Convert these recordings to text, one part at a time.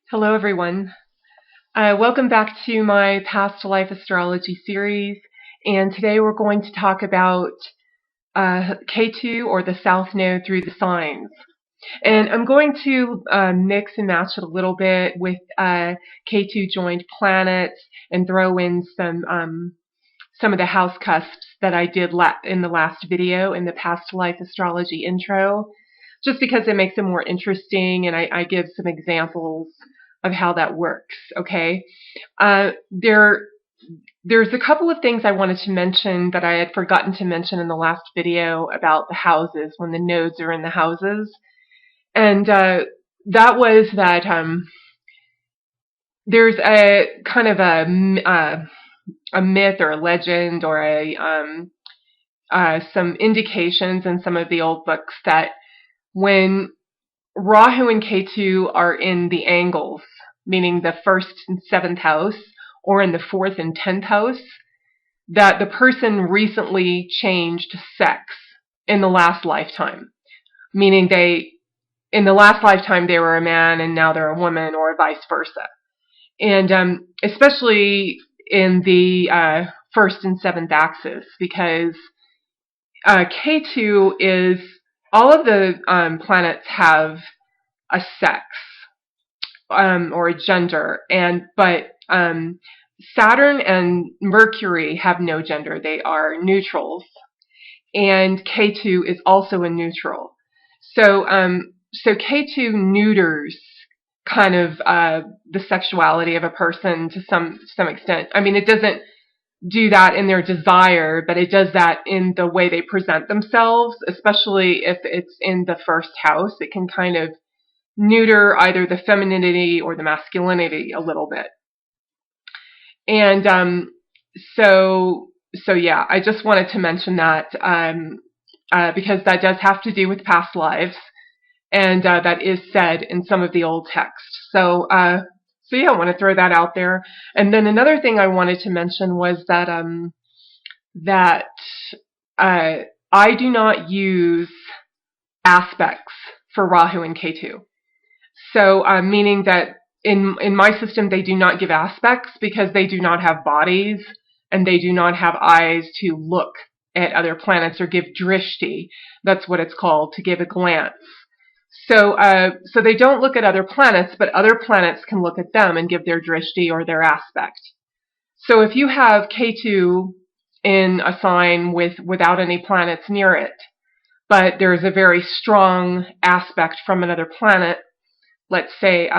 Hello everyone. Welcome back to my Past Life Astrology series, and today we're going to talk about Ketu, or the South Node through the signs. And I'm going to mix and match it a little bit with Ketu joined planets and throw in some of the house cusps that I did in the last video in the Past Life Astrology intro, just because it makes it more interesting, and I give some examples of how that works. Okay, there's a couple of things I wanted to mention that I had forgotten to mention in the last video about the houses, when the nodes are in the houses, and that was that there's a kind of a myth or a legend or some indications in some of the old books that when Rahu and Ketu are in the angles, meaning the 1st and 7th house, or in the 4th and 10th house, that the person recently changed sex in the last lifetime, meaning in the last lifetime they were a man and now they're a woman, or vice versa. And especially in the 1st and 7th axis, because Ketu is, all of the planets have a sex or a gender, but Saturn and Mercury have no gender. They are neutrals, and Ketu is also a neutral. So Ketu neuters kind of the sexuality of a person to some extent. I mean, it doesn't do that in their desire, but it does that in the way they present themselves, especially if it's in the 1st house. It can kind of neuter either the femininity or the masculinity a little bit. And so yeah, I just wanted to mention that because that does have to do with past lives, and that is said in some of the old texts. So yeah, I want to throw that out there. And then another thing I wanted to mention was that I do not use aspects for Rahu and Ketu. So meaning that in my system they do not give aspects, because they do not have bodies and they do not have eyes to look at other planets or give drishti. That's what it's called, to give a glance. So they don't look at other planets, but other planets can look at them and give their drishti or their aspect. So if you have Ketu in a sign without any planets near it, but there's a very strong aspect from another planet, let's say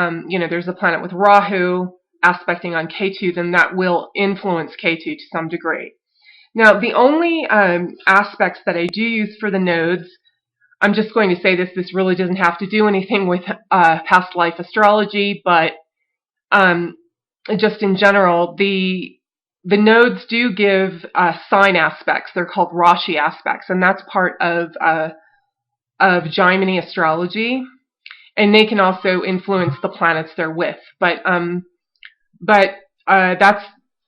there's a planet with Rahu aspecting on Ketu, then that will influence Ketu to some degree. Now, the only aspects that I do use for the nodes, I'm just going to say this really doesn't have to do anything with past life astrology, but just in general, the nodes do give sign aspects. They're called Rashi aspects, and that's part of Gemini astrology, and they can also influence the planets they're with. But that's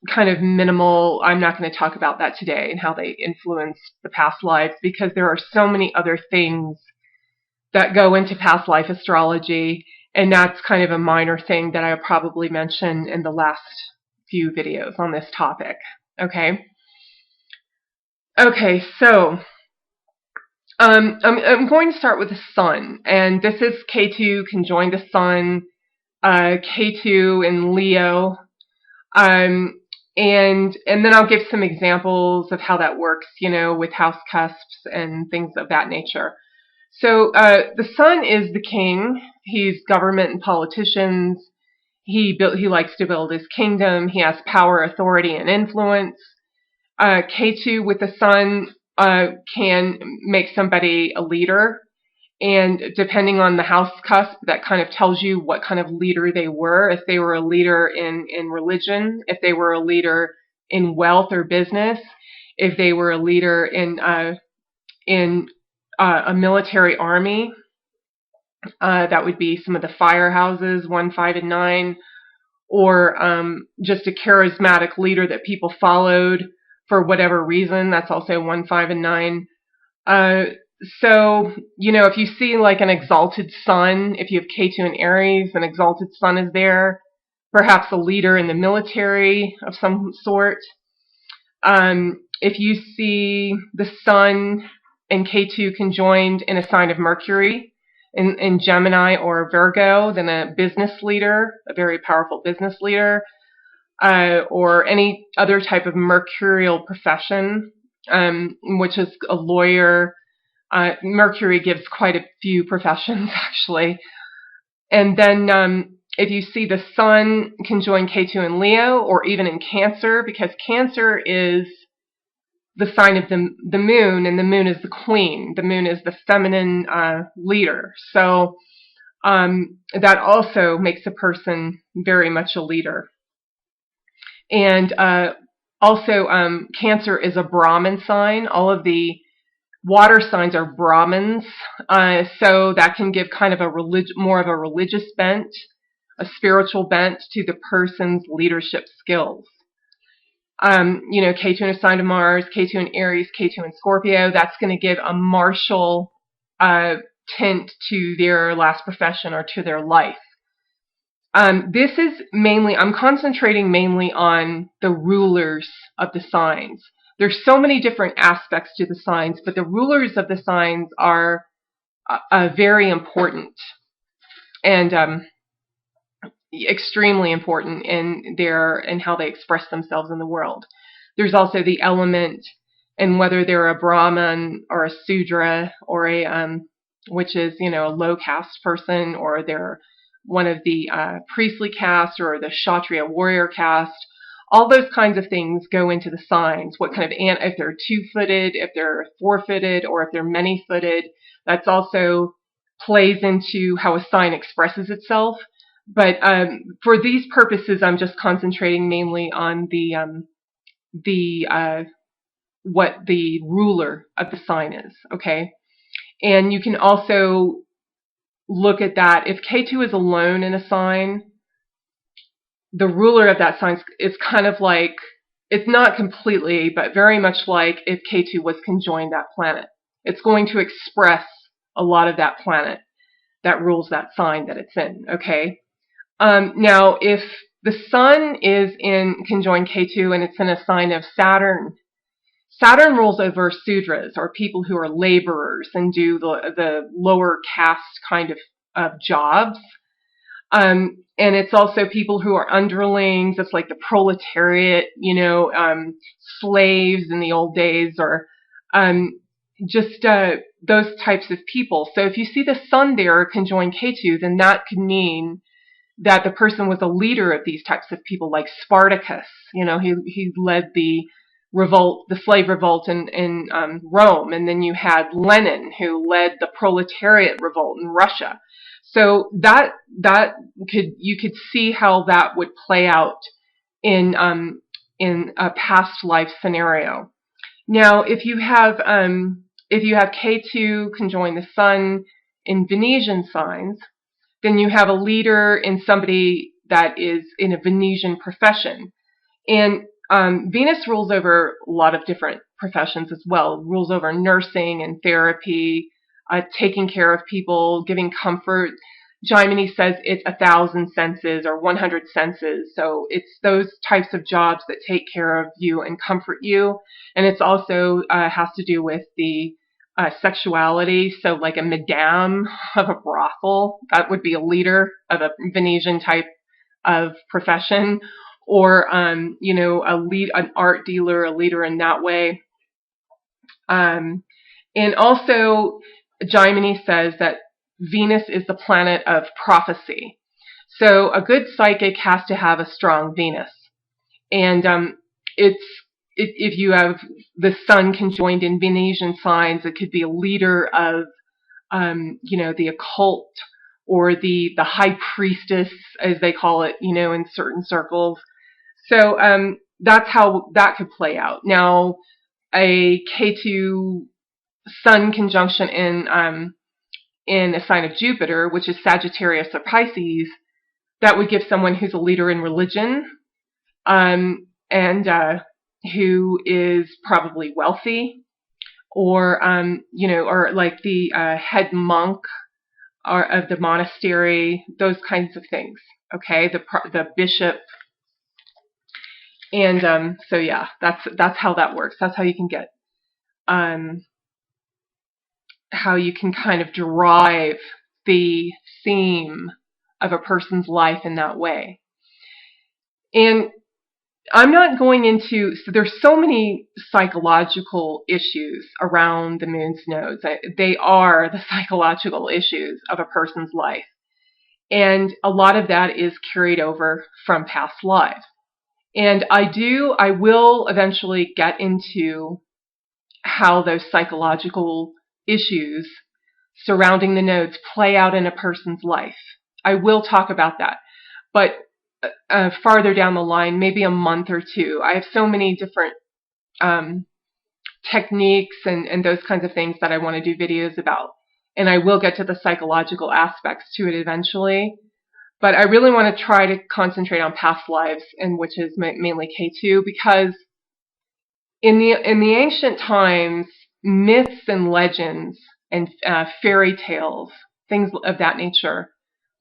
kind of minimal. I'm not going to talk about that today and how they influence the past lives, because there are so many other things that go into past life astrology, and that's kind of a minor thing that I'll probably mention in the last few videos on this topic. Okay, so I'm going to start with the sun, and this is Ketu conjoined the sun, Ketu in Leo, and then I'll give some examples of how that works, with house cusps and things of that nature. So the sun is the king. He's government and politicians. He likes to build his kingdom. He has power, authority, and influence. Ketu with the sun can make somebody a leader, and depending on the house cusp, that kind of tells you what kind of leader they were. If they were a leader in religion, if they were a leader in wealth or business, if they were a leader in a military army, that would be some of the firehouses, 1, 5, and 9, or just a charismatic leader that people followed for whatever reason. That's also 1, 5, and 9. So, if you see like an exalted sun, if you have Ketu in Aries, an exalted sun is there, perhaps a leader in the military of some sort. If you see the sun and Ketu conjoined in a sign of Mercury in Gemini or Virgo, then a business leader, a very powerful business leader, or any other type of mercurial profession, which is a lawyer. Mercury gives quite a few professions, actually. And then if you see the sun conjoin Ketu in Leo, or even in Cancer, because Cancer is the sign of the moon, and the moon is the queen. The moon is the feminine leader. So that also makes a person very much a leader. And also, Cancer is a Brahmin sign. All of the water signs are Brahmins, so that can give kind of more of a religious bent, a spiritual bent to the person's leadership skills. Ketu in a sign of Mars, Ketu in Aries, Ketu in Scorpio, that's going to give a martial tint to their last profession or to their life. This is mainly, I'm concentrating mainly on the rulers of the signs. There's so many different aspects to the signs, but the rulers of the signs are very important and extremely important in how they express themselves in the world. There's also the element, and whether they're a Brahmin or a Sudra or which is a low caste person, or they're one of the priestly caste or the Kshatriya warrior caste. All those kinds of things go into the signs. What kind of if they're two-footed, if they're four-footed, or if they're many-footed. That's also plays into how a sign expresses itself. But for these purposes, I'm just concentrating mainly on what the ruler of the sign is. Okay, and you can also look at that. If Ketu is alone in a sign, the ruler of that sign is kind of like, it's not completely, but very much like if Ketu was conjoined that planet. It's going to express a lot of that planet that rules that sign that it's in. Okay. Now, if the sun is in conjoined Ketu and it's in a sign of Saturn, Saturn rules over Sudras, or people who are laborers and do the lower caste kind of jobs. And it's also people who are underlings. It's like the proletariat, slaves in the old days, or just those types of people. So if you see the sun there conjoined Ketu, then that could mean that the person was a leader of these types of people, like Spartacus. He led the revolt, the slave revolt in Rome, and then you had Lenin, who led the proletariat revolt in Russia. So you could see how that would play out in a past life scenario. Now, if you have Ketu conjoin the sun in Venetian signs, then you have a leader in somebody that is in a Venetian profession. And Venus rules over a lot of different professions as well. It rules over nursing and therapy, taking care of people, giving comfort. Gemini says it's 1,000 senses or 100 senses. So it's those types of jobs that take care of you and comfort you. And it's also has to do with the sexuality. So like a madame of a brothel, that would be a leader of a Venetian type of profession. Or an art dealer, a leader in that way. And also, Gemini says that Venus is the planet of prophecy. So a good psychic has to have a strong Venus. And if you have the sun conjoined in Venetian signs, it could be a leader of, the occult, or the high priestess, as they call it, in certain circles. So that's how that could play out. Now, a Ketu Sun conjunction in a sign of Jupiter, which is Sagittarius or Pisces, that would give someone who's a leader in religion, and who is probably wealthy, or or like the head monk or of the monastery, those kinds of things. Okay, the bishop, and so yeah, that's how that works. That's how you can get how you can kind of derive the theme of a person's life in that way. And I'm not going into, so there's so many psychological issues around the moon's nodes. They are the psychological issues of a person's life. And a lot of that is carried over from past lives. And I will eventually get into how those psychological issues surrounding the nodes play out in a person's life. I will talk about that. But farther down the line, maybe a month or two, I have so many different techniques and those kinds of things that I want to do videos about. And I will get to the psychological aspects to it eventually. But I really want to try to concentrate on past lives, and which is mainly Ketu, because in the ancient times, myths and legends and fairy tales, things of that nature,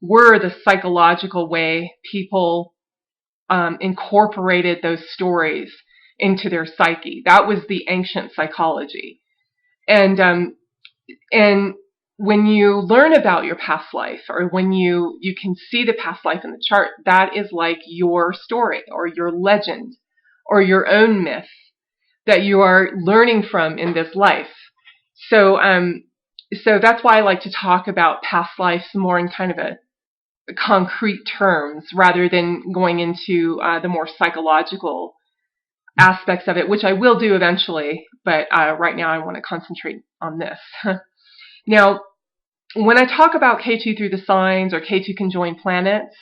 were the psychological way people incorporated those stories into their psyche. That was the ancient psychology. And when you learn about your past life, or when you can see the past life in the chart, that is like your story or your legend or your own myth that you are learning from in this life. So that's why I like to talk about past lives more in kind of a concrete terms rather than going into the more psychological aspects of it, which I will do eventually, but right now I want to concentrate on this. Now, when I talk about Ketu through the signs or Ketu conjoined planets,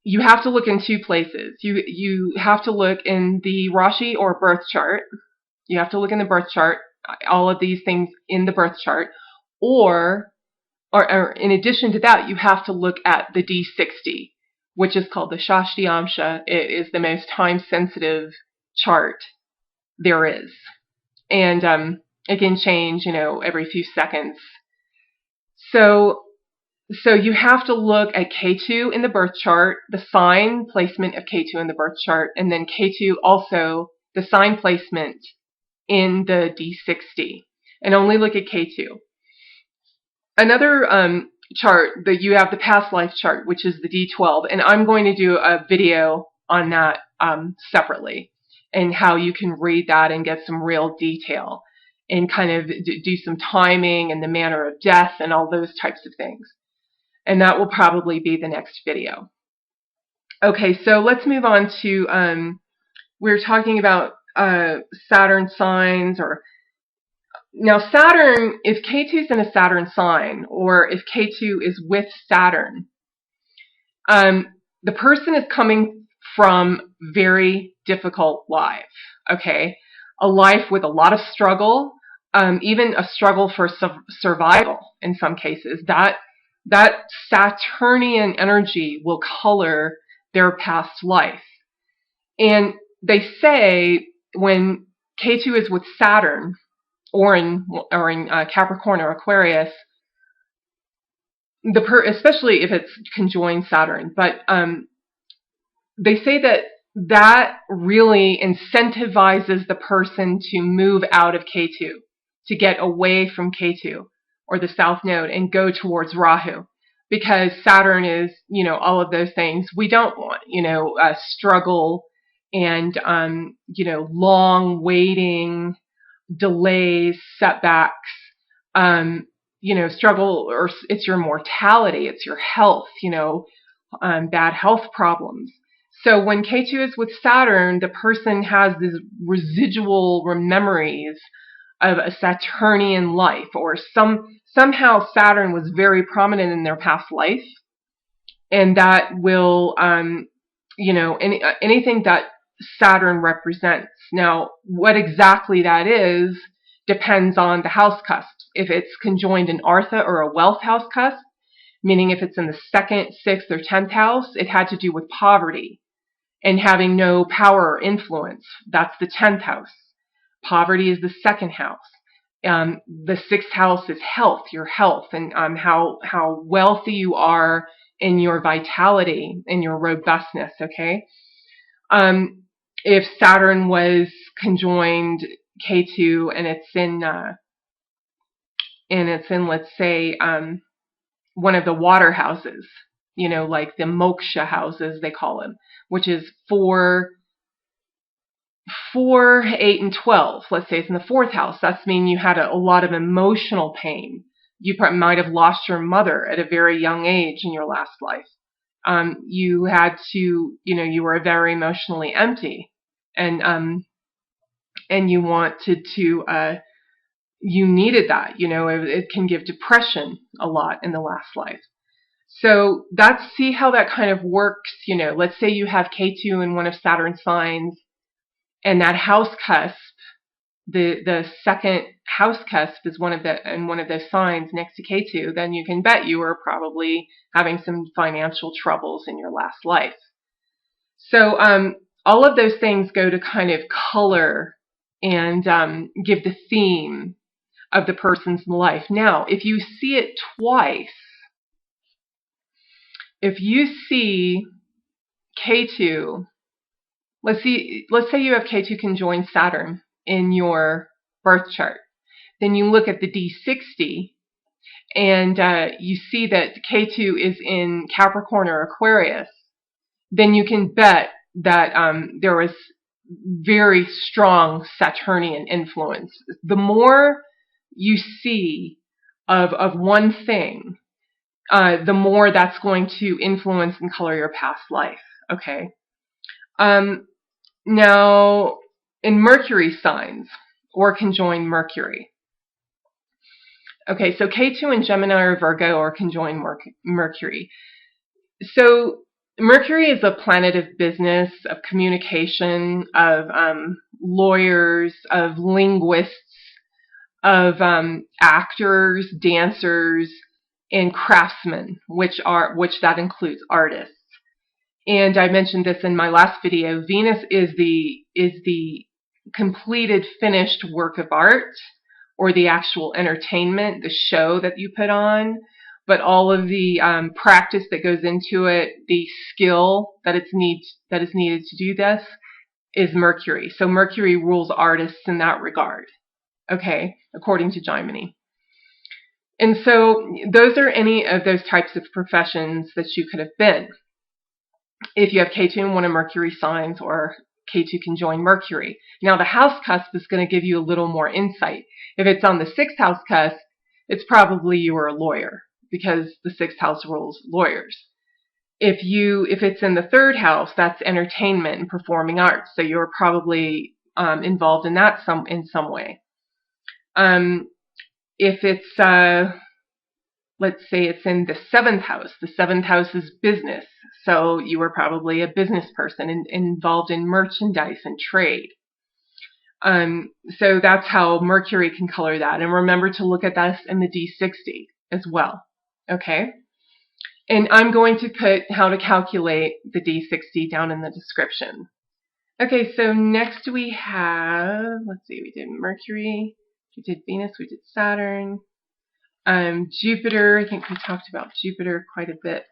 you have to look in two places. You have to look in the Rashi or birth chart. You have to look in the birth chart, all of these things in the birth chart, or in addition to that, you have to look at the D60, which is called the Shastiamsa. It is the most time-sensitive chart there is. And it can change, every few seconds. So you have to look at Ketu in the birth chart, the sign placement of Ketu in the birth chart, and then Ketu also, the sign placement in the D60, and only look at Ketu. Another chart that you have, the past life chart, which is the D12, and I'm going to do a video on that separately, and how you can read that and get some real detail and kind of do some timing and the manner of death and all those types of things. And that will probably be the next video. Okay, so let's move on to, we're talking about Saturn signs, or now Saturn, if Ketu's in a Saturn sign, or if Ketu is with Saturn, the person is coming from very difficult life, okay? A life with a lot of struggle, even a struggle for survival in some cases. That Saturnian energy will color their past life. And they say when Ketu is with Saturn, or in Capricorn or Aquarius, especially if it's conjoined Saturn, but they say that really incentivizes the person to move out of Ketu, to get away from Ketu or the South Node and go towards Rahu, because Saturn is, all of those things we don't want, struggle and, long waiting, delays, setbacks, struggle, or it's your mortality, it's your health, bad health problems. So when Ketu is with Saturn, the person has these residual memories of a Saturnian life, or somehow Saturn was very prominent in their past life, and that will, anything that Saturn represents. Now, what exactly that is depends on the house cusps. If it's conjoined in Artha or a wealth house cusp, meaning if it's in the 2nd, 6th, or 10th house, it had to do with poverty and having no power or influence. That's the 10th house. Poverty is the 2nd house. The sixth house is health, your health, and how wealthy you are in your vitality, in your robustness. Okay. If Saturn was conjoined Ketu and it's in let's say one of the water houses, like the moksha houses they call them, which is 4, 8, and 12. Let's say it's in the fourth house. That's mean you had a lot of emotional pain. You might have lost your mother at a very young age in your last life. You had to, you were very emotionally empty, and you wanted to, you needed that. It can give depression a lot in the last life. So see how that kind of works. Let's say you have Ketu in one of Saturn's signs, and that house cusp, the second house cusp is one of those signs next to Ketu. Then you can bet you were probably having some financial troubles in your last life. So all of those things go to kind of color and give the theme of the person's life. Now, if you see it twice, if you see Ketu, let's say you have Ketu conjoined Saturn in your birth chart, then you look at the D60 and you see that Ketu is in Capricorn or Aquarius, then you can bet that there was very strong Saturnian influence. The more you see of one thing, the more that's going to influence and color your past life. Okay. Now, in Mercury signs or conjoined Mercury. Okay, so Ketu in Gemini or Virgo or conjoined Mercury. So Mercury is a planet of business, of communication, of lawyers, of linguists, of actors, dancers, and craftsmen, which that includes artists. And I mentioned this in my last video. Venus is the completed, finished work of art, or the actual entertainment, the show that you put on. But all of the practice that goes into it, the skill that is needed to do this, is Mercury. So Mercury rules artists in that regard. Okay, according to Gemini. And so those are any of those types of professions that you could have been if you have Ketu in one of Mercury signs or Ketu conjoined Mercury. Now the house cusp is going to give you a little more insight. If it's on the sixth house cusp, it's probably you were a lawyer, because the sixth house rules lawyers. If it's in the third house, that's entertainment and performing arts. So you're probably involved in that in some way. If it's let's say it's in the seventh house. The seventh house is business. So you were probably a business person involved in merchandise and trade. So that's how Mercury can color that. And remember to look at that in the D60 as well. Okay? And I'm going to put how to calculate the D60 down in the description. Okay, so next we have, let's see, we did Mercury, we did Venus, we did Saturn. Jupiter, I think we talked about Jupiter quite a bit.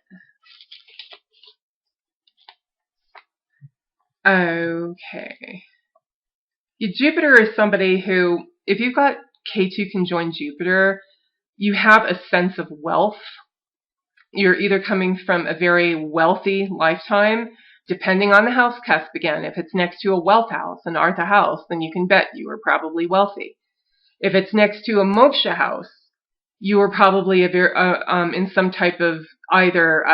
Okay. Jupiter is somebody who, if you've got Ketu conjoined Jupiter, you have a sense of wealth. You're either coming from a very wealthy lifetime, depending on the house cusp again. If it's next to a wealth house, an Artha house, then you can bet you were probably wealthy. If it's next to a moksha house, you were probably in some type of either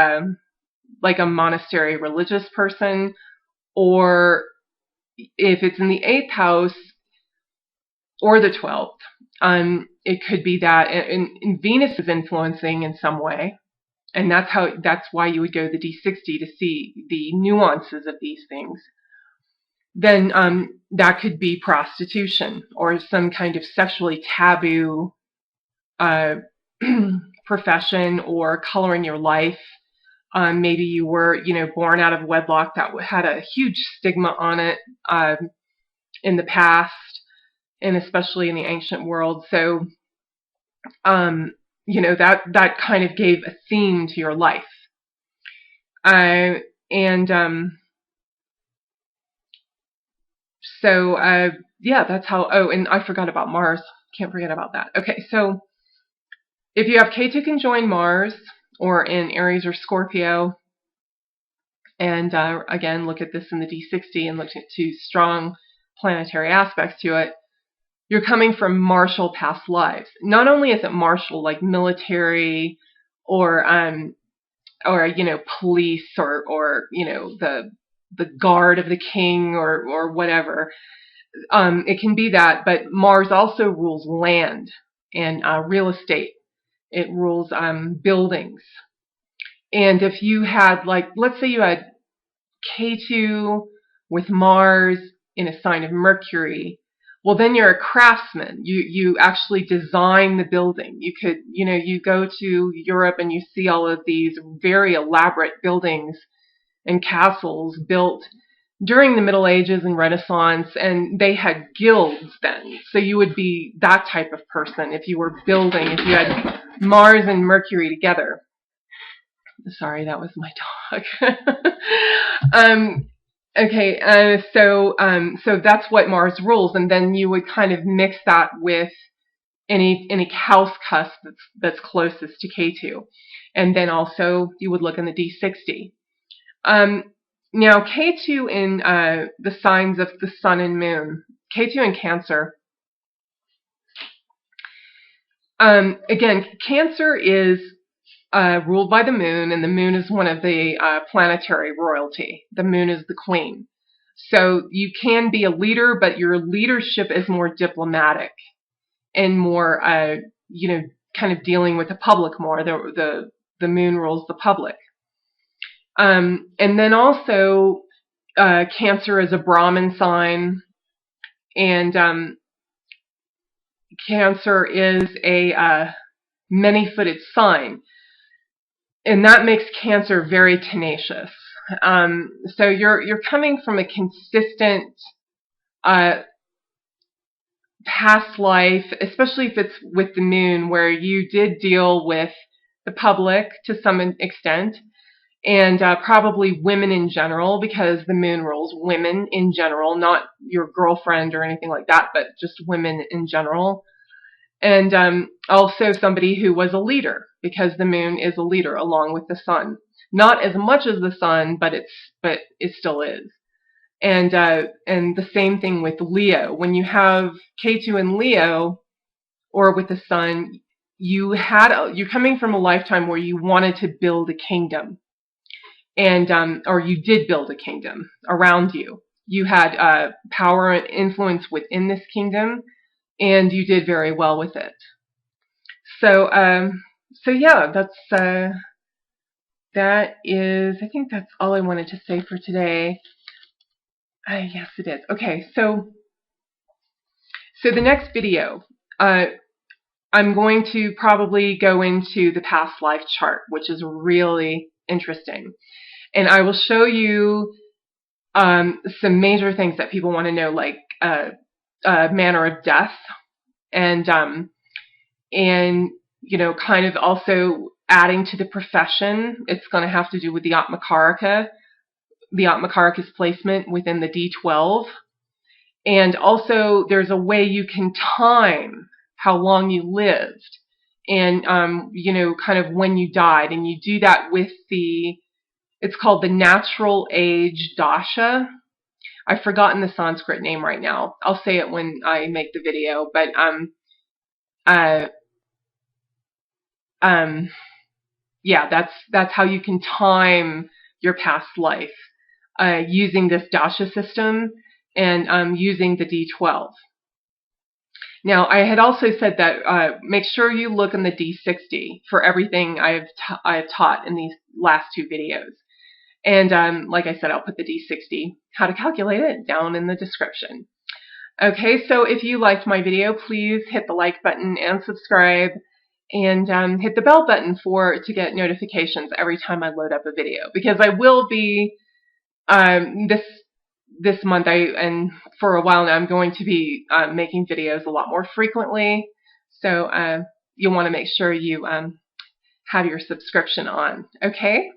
like a monastery religious person, or if it's in the 8th house or the 12th, it could be that and Venus is influencing in some way, and that's why you would go to the D60 to see the nuances of these things. Then that could be prostitution or some kind of sexually taboo profession, or coloring your life. Maybe you were, born out of wedlock that had a huge stigma on it in the past, and especially in the ancient world. So, you know, that kind of gave a theme to your life. And so, yeah, that's how. Oh, and I forgot about Mars. Can't forget about that. Okay, so if you have Ketu conjoined Mars, or in Aries or Scorpio, and again, look at this in the D60 and look at two strong planetary aspects to it, you're coming from martial past lives. Not only is it martial, like military, or you know, police, or you know, the guard of the king, or whatever. It can be that, but Mars also rules land and real estate. It rules buildings. And if you had, like, let's say you had Ketu with Mars in a sign of Mercury, well, then you're a craftsman. You actually design the building. You could, you know, you go to Europe and you see all of these very elaborate buildings and castles built during the Middle Ages and Renaissance, and they had guilds then. So you would be that type of person if you were building, if you had Mars and Mercury together. Sorry, that was my dog. Okay, so that's what Mars rules, and then you would kind of mix that with any house cusp that's closest to Ketu, and then also you would look in the D60. Now, Ketu in the signs of the Sun and Moon, Ketu in Cancer. Again, Cancer is ruled by the Moon, and the Moon is one of the planetary royalty. The Moon is the queen. So you can be a leader, but your leadership is more diplomatic and more, you know, kind of dealing with the public more. The Moon rules the public. And then also, Cancer is a Brahmin sign, and Cancer is a many-footed sign, and that makes Cancer very tenacious. So you're coming from a consistent past life, especially if it's with the Moon, where you did deal with the public to some extent. And probably women in general, because the Moon rules women in general, not your girlfriend or anything like that, but just women in general. And also somebody who was a leader, because the Moon is a leader along with the Sun. Not as much as the Sun, but it still is. And the same thing with Leo. When you have Ketu in Leo, or with the Sun, you're coming from a lifetime where you wanted to build a kingdom. And or you did build a kingdom around you. You had power and influence within this kingdom, and you did very well with it. So yeah, that is. I think that's all I wanted to say for today. Yes, it is. Okay, so the next video, I'm going to probably go into the past life chart, which is really interesting. And I will show you some major things that people want to know, like manner of death, and you know, kind of also adding to the profession. It's going to have to do with the Atmakarika, the Atmakarika's placement within the D12, and also there's a way you can time how long you lived, and you know, kind of when you died, and you do that with it's called the natural age dasha. I've forgotten the Sanskrit name right now. I'll say it when I make the video, but yeah, that's how you can time your past life using this dasha system, and using the D12. Now, I had also said that make sure you look in the D60 for everything I have taught in these last two videos. And like I said, I'll put the D60, how to calculate it, down in the description. Okay, so if you liked my video, please hit the like button and subscribe, and hit the bell button to get notifications every time I load up a video, because I will be this month, and for a while now, I'm going to be making videos a lot more frequently. So you'll want to make sure you have your subscription on. Okay?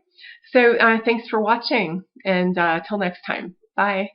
So thanks for watching, and till next time. Bye.